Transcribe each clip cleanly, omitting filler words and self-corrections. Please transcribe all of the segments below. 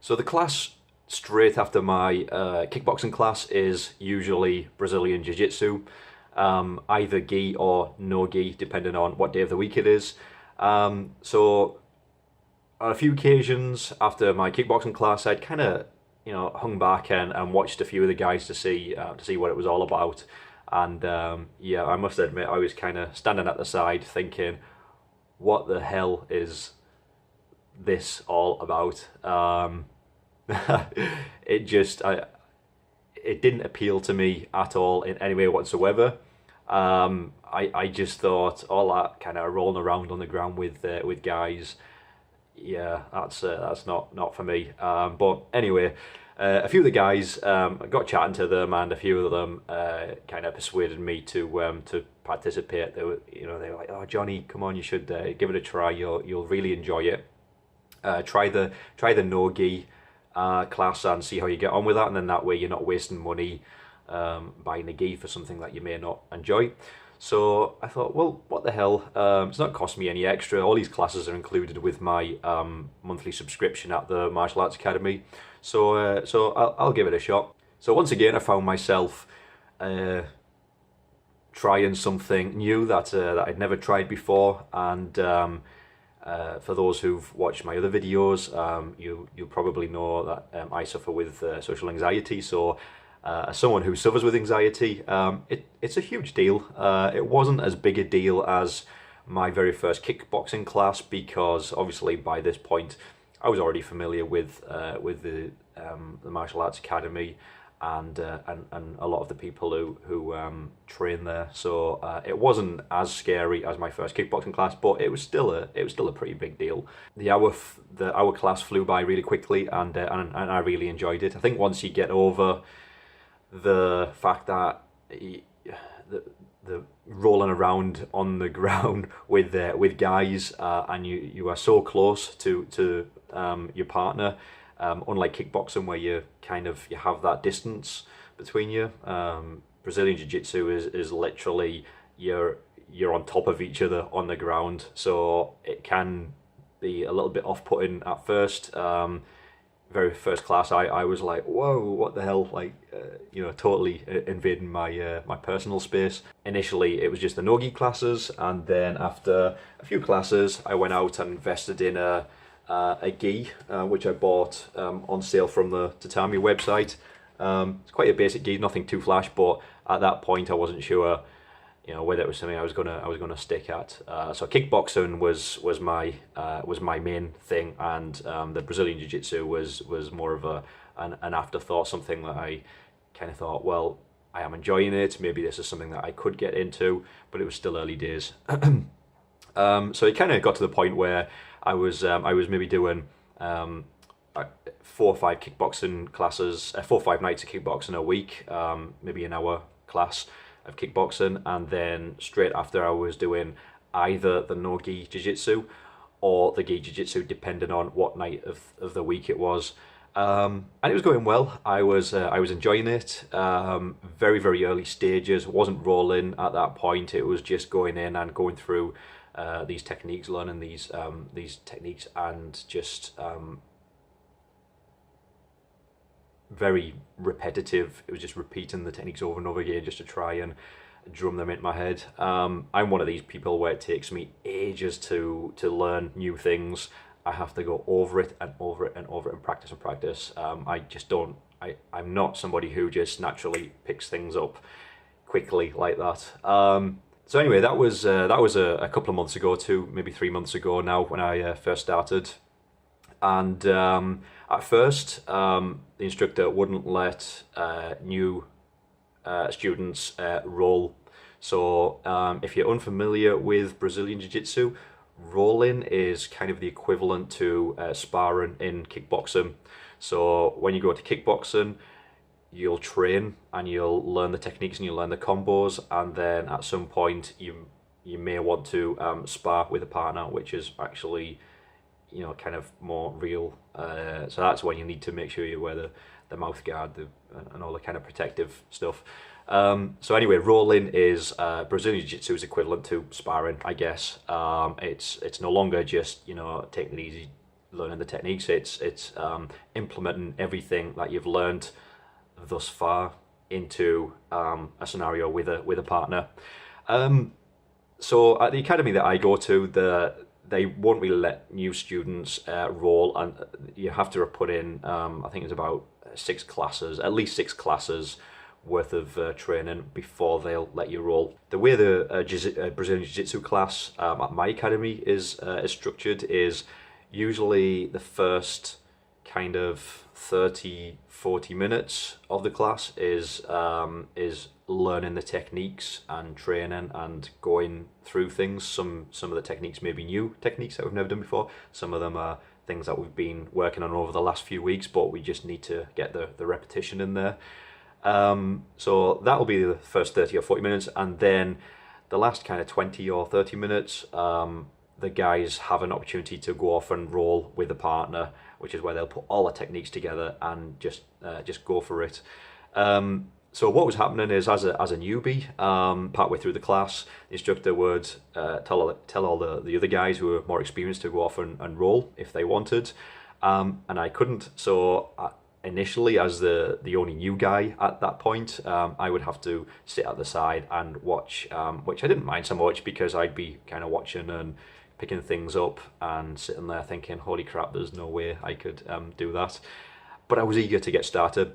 So the class straight after my kickboxing class is usually Brazilian Jiu-Jitsu, either gi or no gi, depending on what day of the week it is. So on a few occasions after my kickboxing class, I'd kind of, hung back and watched a few of the guys to see what it was all about. And yeah, I must admit, I was kind of standing at the side thinking, what the hell is this all about? It just, it didn't appeal to me at all in any way whatsoever. I just thought all that kind of rolling around on the ground with guys, yeah, that's not for me. But anyway, a few of the guys, I got chatting to them, and a few of them kind of persuaded me to participate. They were like, "Oh, Johnny, come on, you should give it a try. You'll really enjoy it. Try the no-gi class and see how you get on with that, and then that way you're not wasting money buying a gi for something that you may not enjoy." So I thought, well, what the hell? It's not cost me any extra. All these classes are included with my monthly subscription at the Martial Arts Academy. So I'll give it a shot. So once again, I found myself trying something new that I'd never tried before, and for those who've watched my other videos, you'll probably know that I suffer with social anxiety. So as someone who suffers with anxiety, it's a huge deal. It wasn't as big a deal as my very first kickboxing class, because obviously by this point I was already familiar with the Martial Arts Academy and a lot of the people who train there. So it wasn't as scary as my first kickboxing class, but it was still a pretty big deal. The hour class flew by really quickly, and I really enjoyed it. I think once you get over the fact that the rolling around on the ground with guys, and you are so close to your partner, unlike kickboxing where you have that distance between you. Brazilian Jiu-Jitsu is literally you're on top of each other on the ground, so it can be a little bit off-putting at first. Very first class, I was like, whoa, what the hell, like, totally invading my personal space. Initially, it was just the no-gi classes, and then after a few classes, I went out and invested in a gi, which I bought on sale from the Tatami website. It's quite a basic gi, nothing too flash, but at that point, I wasn't sure, whether it was something I was gonna stick at. So kickboxing was my main thing, and the Brazilian Jiu-Jitsu was more of an afterthought, something that I kind of thought, well, I am enjoying it. Maybe this is something that I could get into, but it was still early days. So it kind of got to the point where I was maybe doing 4 or 5 kickboxing classes, 4 or 5 nights of kickboxing a week, maybe an hour class of kickboxing, and then straight after I was doing either the no-gi jiu-jitsu or the gi jiu-jitsu, depending on what night of the week it was. And it was going well. I was enjoying it. Very, very early stages. Wasn't rolling at that point. It was just going in and going through these techniques, learning these techniques, and just very repetitive. It was just repeating the techniques over and over again just to try and drum them into my head. I'm one of these people where it takes me ages to learn new things. I have to go over it and over it and over it and practice. I just don't. I'm not somebody who just naturally picks things up quickly like that. So anyway, that was a couple of months ago, maybe 3 months ago now, when I first started. And at first, the instructor wouldn't let new students roll. So if you're unfamiliar with Brazilian Jiu-Jitsu, rolling is kind of the equivalent to sparring in kickboxing. So when you go to kickboxing, you'll train and you'll learn the techniques and you'll learn the combos, and then at some point you may want to spar with a partner, which is actually kind of more real. So that's when you need to make sure you wear the mouth guard and all the kind of protective stuff. So anyway, rolling is Brazilian Jiu-Jitsu is equivalent to sparring, I guess. It's no longer just taking it easy, learning the techniques. It's implementing everything that you've learned thus far into a scenario with a partner. So at the academy that I go to, they won't really let new students roll, and you have to put in, I think it's about at least six classes worth of training before they'll let you roll. The way the Brazilian Jiu-Jitsu class at my academy is structured is usually the first kind of 30-40 minutes of the class is learning the techniques and training and going through things. Some of the techniques may be new techniques that we've never done before. Some of them are things that we've been working on over the last few weeks, but we just need to get the repetition in there. So that'll be the first 30 or 40 minutes, and then the last kind of 20 or 30 minutes, the guys have an opportunity to go off and roll with a partner, which is where they'll put all the techniques together and just go for it. So what was happening is, as a newbie, partway through the class, the instructor would tell all the other guys who were more experienced to go off and roll if they wanted, and I couldn't. So initially, as the only new guy at that point, I would have to sit at the side and watch, which I didn't mind so much, because I'd be kind of watching and picking things up and sitting there thinking, holy crap, there's no way I could do that. But I was eager to get started,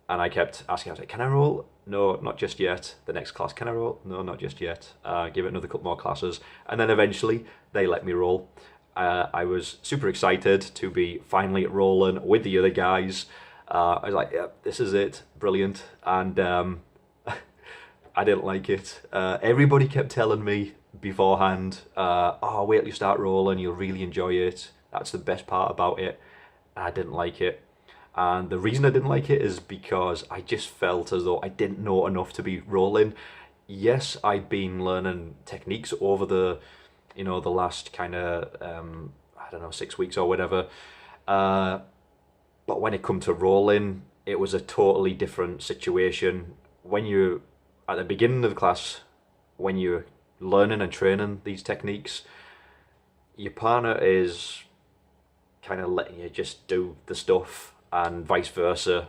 and I kept asking, I was like, can I roll? No, not just yet. The next class, can I roll? No, not just yet. Give it another couple more classes. And then eventually they let me roll. I was super excited to be finally rolling with the other guys. I was like, yeah, this is it, brilliant. And I didn't like it. Everybody kept telling me beforehand, oh, wait till you start rolling, you'll really enjoy it. That's the best part about it. I didn't like it. And the reason I didn't like it is because I just felt as though I didn't know enough to be rolling. Yes, I'd been learning techniques over the last kind of, I don't know, 6 weeks or whatever. But when it come to rolling, it was a totally different situation. When you're at the beginning of the class, when you're learning and training these techniques, your partner is kind of letting you just do the stuff, and vice versa.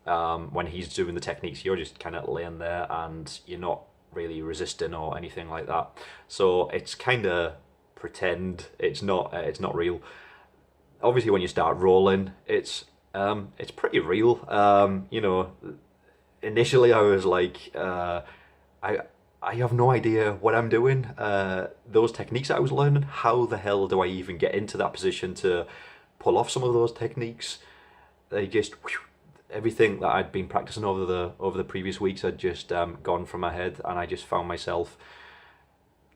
When he's doing the techniques, you're just kind of laying there and you're not really resisting or anything like that. So it's kind of pretend. It's not real. Obviously, when you start rolling, it's pretty real. Initially I was like, I have no idea what I'm doing. Those techniques that I was learning, how the hell do I even get into that position to pull off some of those techniques? They just, everything that I'd been practicing over the previous weeks had just gone from my head, and I just found myself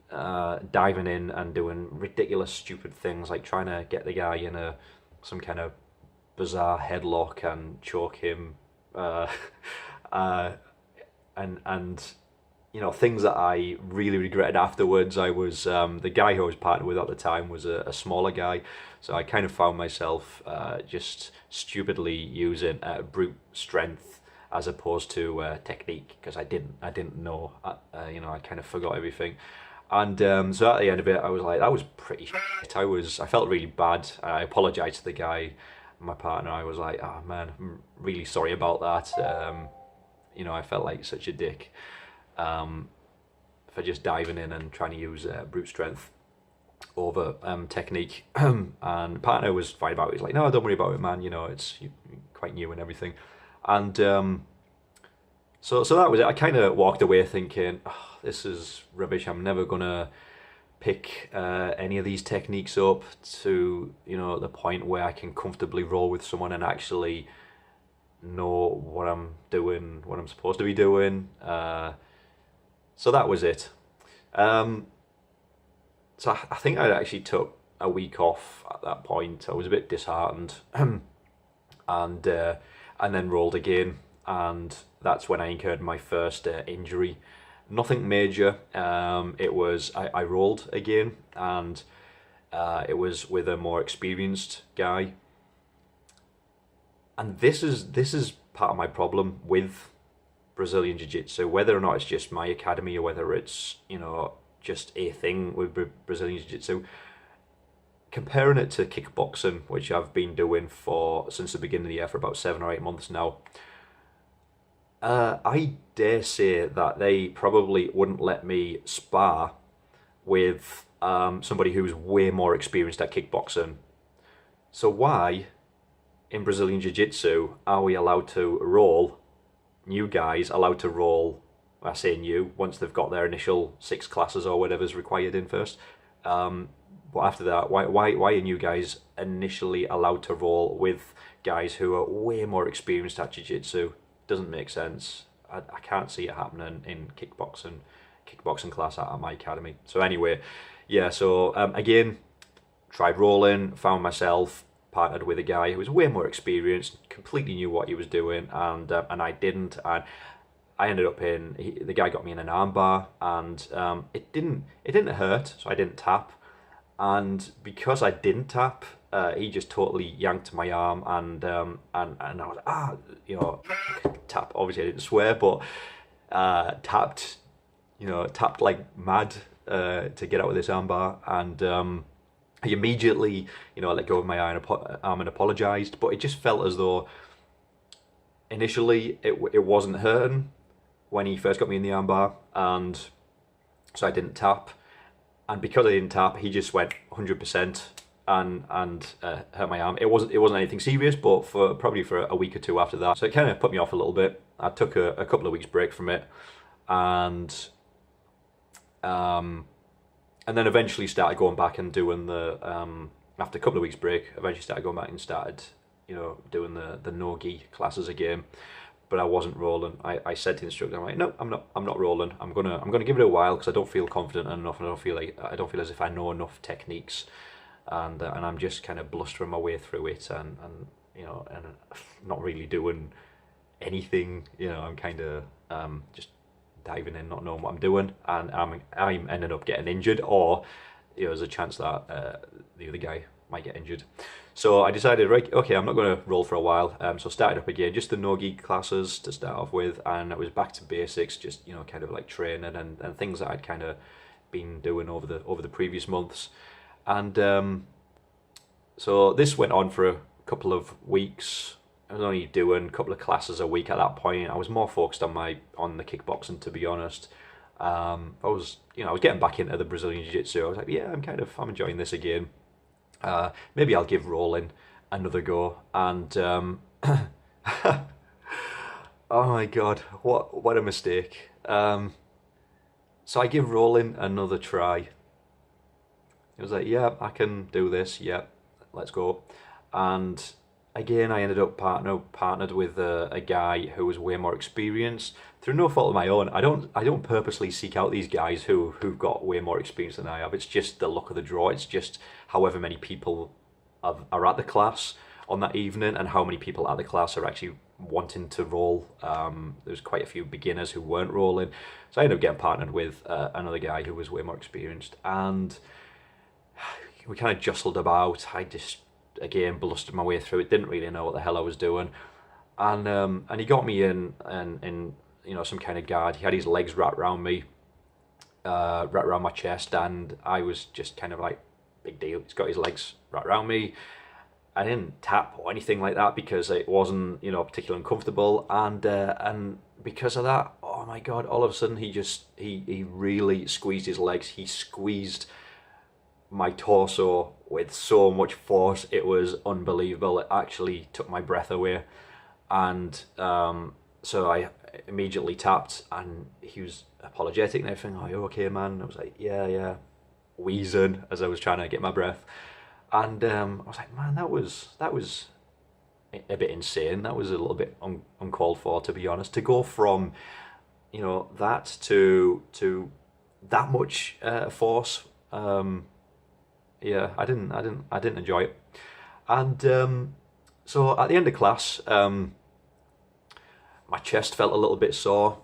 diving in and doing ridiculous, stupid things, like trying to get the guy in some kind of bizarre headlock and choke him, and things that I really regretted afterwards. I was the guy who I was partnered with at the time was a smaller guy, so I kind of found myself just stupidly using brute strength as opposed to technique, because I didn't know. I kind of forgot everything, and so at the end of it, I was like, that was pretty shit. I felt really bad. I apologized to the guy, my partner. I was like, oh man, I'm really sorry about that. I felt like such a dick for just diving in and trying to use brute strength over technique. And the partner was fine about it. He's like, no, don't worry about it, man. It's quite new and everything. And so that was it. I kind of walked away thinking, oh, this is rubbish. I'm never gonna pick any of these techniques up to the point where I can comfortably roll with someone and actually know what I'm doing, what I'm supposed to be doing. So that was it. So I think I actually took a week off at that point. I was a bit disheartened, and then rolled again, and that's when I incurred my first injury. Nothing major. It was I rolled again, and it was with a more experienced guy. And this is part of my problem with Brazilian Jiu-Jitsu, whether or not it's just my academy or whether it's just a thing with Brazilian Jiu-Jitsu. comparing it to kickboxing, which I've been doing since the beginning of the year for about 7 or 8 months now, I dare say that they probably wouldn't let me spar with somebody who's way more experienced at kickboxing. So why, in Brazilian Jiu-Jitsu, are we allowed to roll, new guys allowed to roll, I say new, once they've got their initial 6 classes or whatever's required in first. But after that, why are new guys initially allowed to roll with guys who are way more experienced at Jiu-Jitsu? Doesn't make sense. I can't see it happening in kickboxing class at my academy. So anyway, yeah, so again, tried rolling, found myself partnered with a guy who was way more experienced, completely knew what he was doing, and I didn't, and I ended up the guy got me in an armbar, and it didn't hurt, so I didn't tap, and because I didn't tap, he just totally yanked my arm, and I was tap. Obviously, I didn't swear, but tapped like mad to get out of this armbar, and he immediately, let go of my arm and apologized. But it just felt as though initially it wasn't hurting when he first got me in the armbar, and so I didn't tap, and because I didn't tap, he just went 100%. And hurt my arm. It wasn't anything serious, but probably for a week or two after that, so it kind of put me off a little bit. I took a couple of weeks break from it, and then eventually started going back and doing the after a couple of weeks break. Eventually started going back and started doing the no-gi classes again. But I wasn't rolling. I said to the instructor, I'm like, no, I'm not rolling. I'm gonna give it a while because I don't feel confident enough, and I don't feel as if I know enough techniques. And I'm just kind of blustering my way through it, and not really doing anything. I'm kind of just diving in, not knowing what I'm doing, and I'm ending up getting injured, or there's a chance that the other guy might get injured. So I decided, right, okay, I'm not going to roll for a while. So started up again, just the no-gi classes to start off with, and it was back to basics, just kind of like training and things that I'd kind of been doing over the previous months. And so this went on for a couple of weeks. I was only doing a couple of classes a week at that point. I was more focused on the kickboxing, to be honest. I was getting back into the Brazilian Jiu-Jitsu. I was like, yeah, I'm enjoying this again. Maybe I'll give rolling another go. And oh my god, what a mistake. So I give rolling another try. It was like, yeah, I can do this. Yeah, let's go. And again, I ended up partnered with a guy who was way more experienced through no fault of my own. I don't purposely seek out these guys who've got way more experience than I have. It's just the luck of the draw. It's just however many people are at the class on that evening, and how many people at the class are actually wanting to roll. There's quite a few beginners who weren't rolling, so I ended up getting partnered with another guy who was way more experienced, and we kind of jostled about. I just, again, blustered my way through it, didn't really know what the hell I was doing. And he got me in some kind of guard. He had his legs wrapped around me, wrapped around my chest, and I was just kind of like, big deal, he's got his legs wrapped around me. I didn't tap or anything like that because it wasn't, particularly uncomfortable, and because of that, oh my god, all of a sudden he really squeezed his legs. He squeezed my torso with so much force, it was unbelievable. It actually took my breath away, and so I immediately tapped, and he was apologetic and everything. Are you okay, man? I was like, yeah, wheezing as I was trying to get my breath, and I was like, man, that was a bit insane. That was a little bit uncalled for, to be honest, to go from that to that much force. Yeah, I didn't enjoy it. And so at the end of class, my chest felt a little bit sore,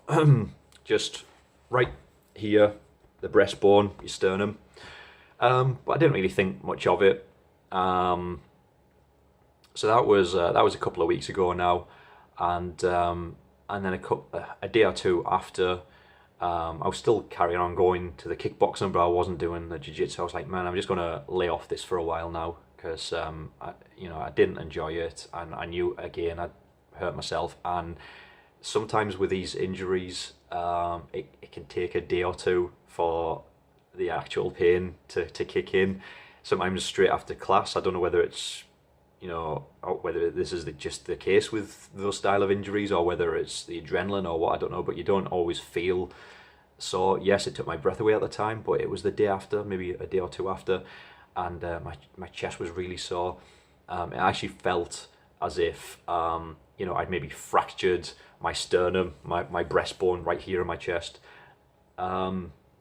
just right here, the breastbone, your sternum. But I didn't really think much of it. So that was a couple of weeks ago now, and then a day or two after, I was still carrying on going to the kickboxing, but I wasn't doing the jiu-jitsu. I was like, man, I'm just going to lay off this for a while now, because I didn't enjoy it, and I knew, again, I'd hurt myself. And sometimes with these injuries, it can take a day or two for the actual pain to kick in. Sometimes straight after class. I don't know whether it's, whether this is just the case with those style of injuries, or whether it's the adrenaline or what, I don't know, but you don't always feel sore. Yes, it took my breath away at the time, but it was the day after, maybe a day or two after, and my chest was really sore. It actually felt as if I'd maybe fractured my sternum, my breastbone right here in my chest.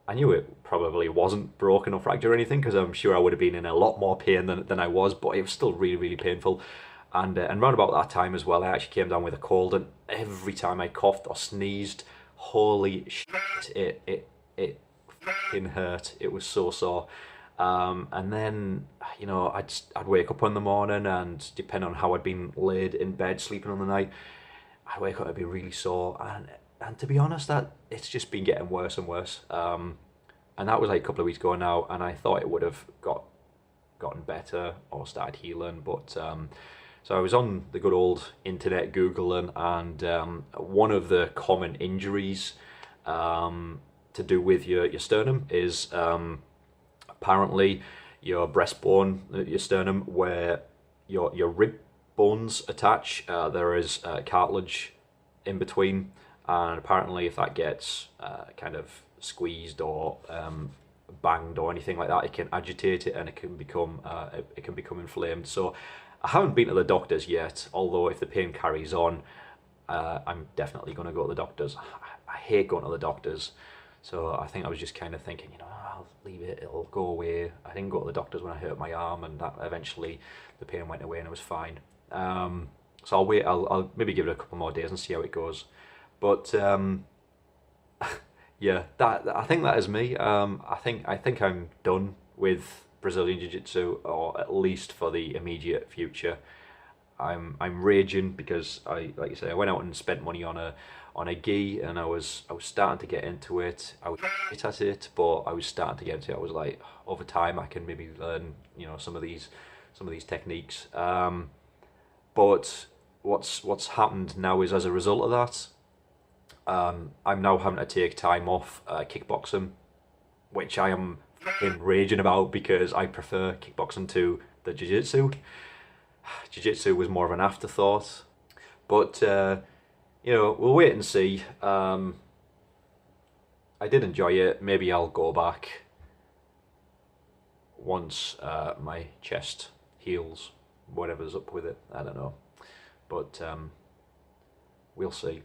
I knew it probably wasn't broken or fractured or anything, because I'm sure I would have been in a lot more pain than I was, but it was still really, really painful. And round about that time as well, I actually came down with a cold, and every time I coughed or sneezed, holy shit, it fucking hurt. It was so sore. And then, I'd wake up in the morning, and depending on how I'd been laid in bed sleeping on the night, I'd wake up, I'd be really sore, and to be honest, that it's just been getting worse and worse. And that was like a couple of weeks ago now, and I thought it would have gotten better or started healing, but so I was on the good old internet Googling, and one of the common injuries to do with your sternum is apparently your breastbone, your sternum, where your rib bones attach. There is cartilage in between, and apparently if that gets kind of squeezed or banged or anything like that, it can agitate it, and it can become inflamed. So I haven't been to the doctors yet, although if the pain carries on, I'm definitely going to go to the doctors. I hate going to the doctors, so I think I was just kind of thinking, I'll leave it, it'll go away. I didn't go to the doctors when I hurt my arm, and that eventually the pain went away and it was fine. So I'll wait. I'll maybe give it a couple more days and see how it goes. But yeah, I think that is me. I think I'm done with Brazilian Jiu-Jitsu, or at least for the immediate future. I'm raging because like you say, I went out and spent money on a gi, and I was starting to get into it. I was shit at it, but I was starting to get into it. I was like, over time I can maybe learn some of these techniques. But what's happened now is, as a result of that, I'm now having to take time off kickboxing, which I am raging about, because I prefer kickboxing to the jiu-jitsu. Jiu-jitsu was more of an afterthought, but we'll wait and see. I did enjoy it. Maybe I'll go back once my chest heals, whatever's up with it. I don't know, but we'll see.